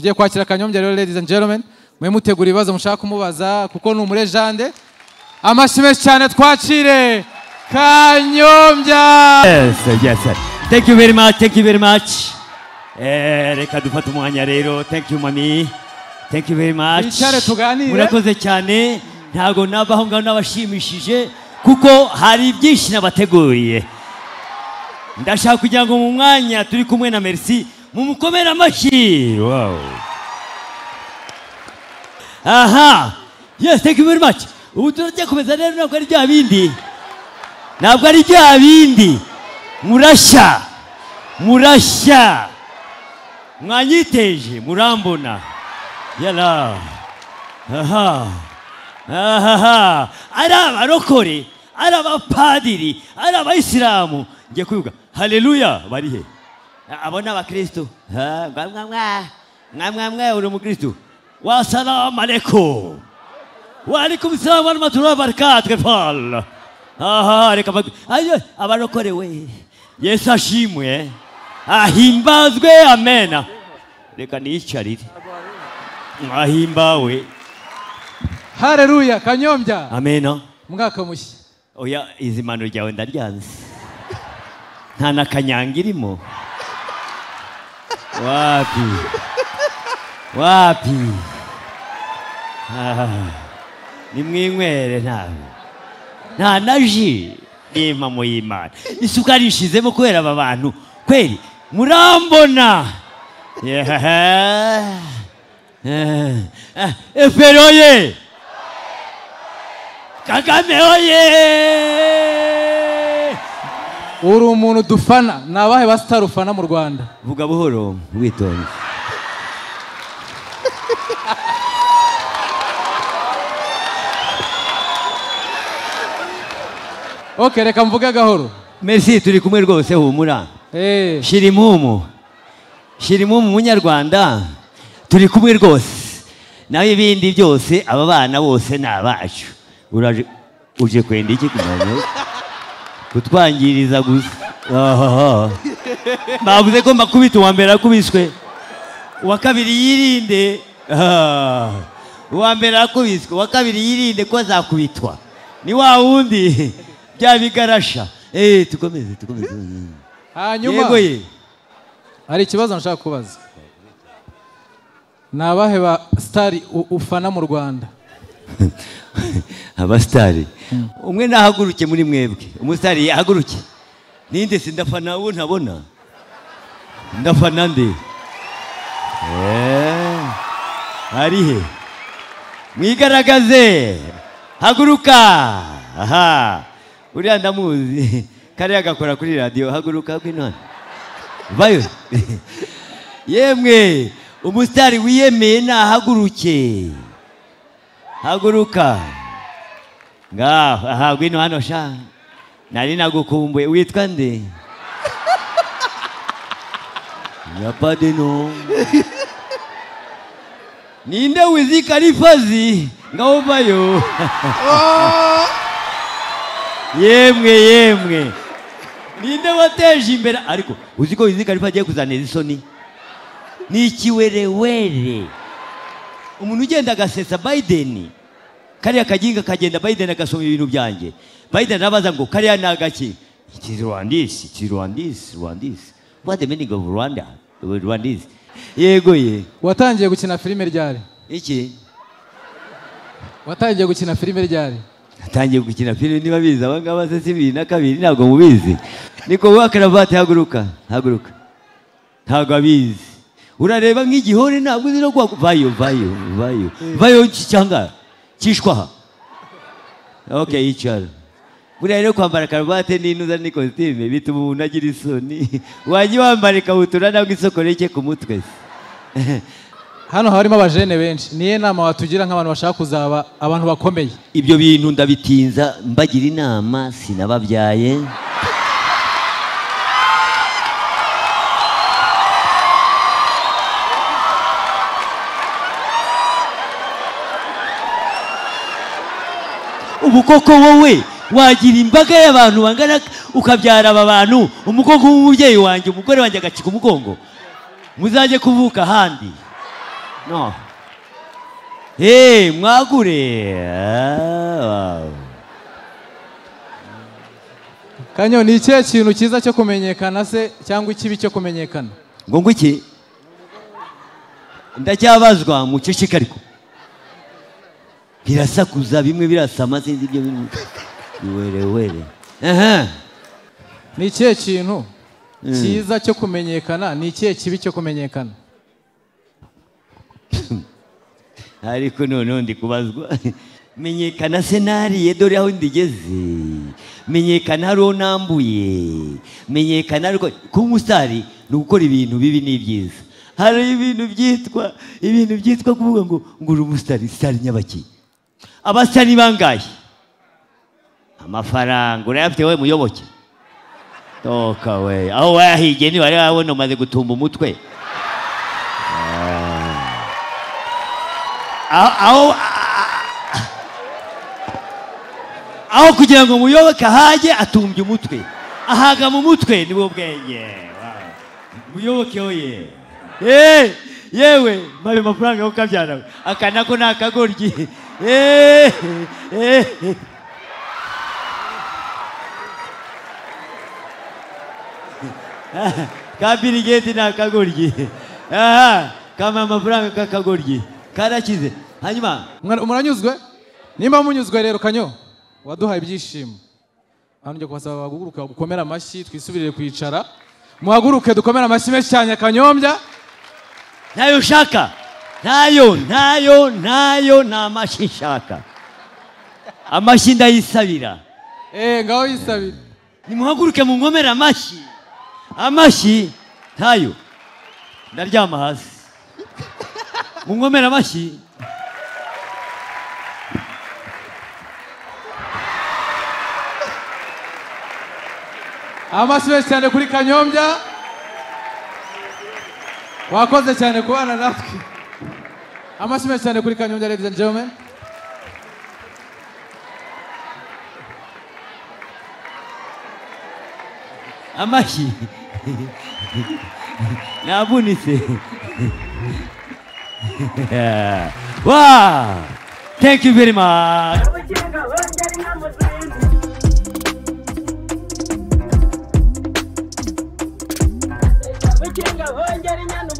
tugiye kwakira Kanyombya rero ladies and gentlemen mwe mutegura ibibazo mushaka kumubaza kuko ni umurejande amashyi menshi cyane twakire Kanyombya. Yes sir. Thank you very much. Reka dufate umwanya rero. Thank you mami. Thank you very much. Icyare tuganire. Murakoze cyane. Ntago nabaho ngaho nabashimishije kuko hari byinshi nabateguriye. Ndashaka kugira ngo mu mwanya turi kumwe na Merci mumukomera amashyi. Wow. Aha. Yes, thank you very much. Ubu turajya komeza rero ntabwo ari bya bindi. Ntabwo ari bya bindi. Murashya. Mwanyiteje murambona. Yala. Aha. Ari abarokore, ari abapadiri, ari abayisilamu. Ngiye kuvuga haleluya bari he? Abo ni abakristo. Mwamwe uri umukristo. Wa salamu alaikum. Wa alaikum salam wa rahmatullahi wa barakatuh. Aha, reka ayo abarokore we. Yesu ashimwe. Ahimbazwe amena. Reka niyicarire. Ahimbawe. Haleluya Kanyombya. Amena. Mwaka mushya. Oya izimano ryawe ndaryanze. Nta nakanyanga irimo. Wapi. Nimwinywere nta naji impamo y'Imana. Isukari ishizemo kubera aba bantu kweli murambona. Eferoye Kagame oye. Uri umuntu dufana nabahe ba star ufana mu Rwanda? Vuga buhoro witonze. Okay, reka mvuge gahoro. Merci turi kumwe rwose humura. Shirimumu munyarwanda turi kumwe rwose. Nawe ibindi byose aba bana bose nabacu. Uje kwenda iki kumanya? Kutwangiriza gusa. Bavuze ko makubita uwa mbere akubiswe. Uwa kabiri yirinde. Uwa mbere akubiswe, uwa kabiri yirinde ko azakubitwa. Ni wa wundi byabigarasha. Tukomeze. Hanyuma hari ikibazo nshaka kubaza. Nabahe ba star ufana mu Rwanda? Abastari. Umwe nahaguruke muri mwebwe. Umustari yahaguruke. Ninde sindafana uwo ntabona? Ndafana nde? Ari he? Mwigaragaze. Haguruka. Aha. Uriya ndamuzi. Kare agakora kuri radio. Haguruka kwinone. Vayo. Yemwe. Umustari wiyemeye nahaguruke. Haguruka. Aha gwino hano sha. Nari nagukumbuye witwa nde? Yapadeno. Ninde wizi kalifazi ngaho vayo. Yemwe. Ninde wateje imbere ariko uziko wizi kalifazi agiye kuzanira isoni. Ni ikiwerewere. Umuntu ugenda agasesa Biden. Kariya kajinga kagenda Biden agasoma ibintu byanjye. Biden abaza ngo kariya nagaki. It is Rwandese. What the meaning of Rwanda? Rwandese. Yego ye. Watangiye gukina filime ryari? Iki? Watangiye gukina filime ryari? Natangiye gukina filime niba biza abangaba se 2002 ntabwo mubizi. Niko wa karavati haguruka. Ntabwo abizi. Urareba nk'igihore ntabwo uzi no vayo cyangwa kishwa. Okay, icyaro. Buriya rero kwambara karuvati n'inuza n'ikositime bituma umuntu agira isoni. Wajya wambara ikabutura nabwo isoko reke ku mutwe. Hano harimo abajene benshi. Niye nama watugira nk'abantu bashaka kuzaba abantu bakomeye. Ibyo bintu ndabitinza mbagira inama sinababyaye. Ubukoko wowe wagira imbaga y'abantu bangana ukabyara aba bantu umukoko w'umubyeyi wanjye umugore wanjye agacika umugongo muzajye kuvuka handi No. Mwagure. Wow. Kanyo, ni ikihe kintu cyiza cyo kumenyekana se cyangwa ikibi cyo kumenyekana? Ngo iki? Ndacyabazwa mu ceceka ariko. Birasakuza bimwe birasama sinzi ibyo bintu. Were. Ni ikihe kintu cyiza cyo kumenyekana, ni ikihe kibi cyo kumenyekana? Ariko none ndi kubazwa. Menyekana se nariye dore aho ndigeze. Menyekana haro nambuye. Menyekana ariko ku musari ni gukora ibintu bibi n'ibyiza. Hari ibintu byitwa kuvuga ngo uri umusitari, sitari nyabaki. Abasitari bangaye. Amafaranga urayafite we muyoboke. Toka we. Aho wahigiye ni wari wabona umaze gutumba umutwe. Aho kugira ngo muyoboke haje atumbye umutwe. Ahaga mu mutwe nibo bwenge. Muyoboke oye. Yewe mabe mafaranga yo kabyara. Akanako nakagoryi. Kabiri geti nakagoryi. Kama amafaranga kakagoryi. Karakize. Hanyuma muranyuzwe? Nimba munyuzwe rero Kanyo, waduhaye ibyishimo. Hano njye kubasaba baguruka gukomera amashyi twisubirire kwicara. Muhaguruke dukomera amashyi menshi cyane Kanyombya. Nayo ushaka. Nayo nta mashyi nshaka. Amashyi ndayisabira. Ngaho yisabira. Nimuhaguruke mu nkomera amashyi. Amashyi ntayo. Ndaryama hasi. Mu nkomera amashyi. Amashyi menshi cyane kuri Kanyombya. Wakoze cyane kubana natwe. Amashyi menshi cyane kuri Kanyombya, ladies and gentlemen. Amashyi. Nabunitse. Wow! Thank you very much. Vikinga hongera inyana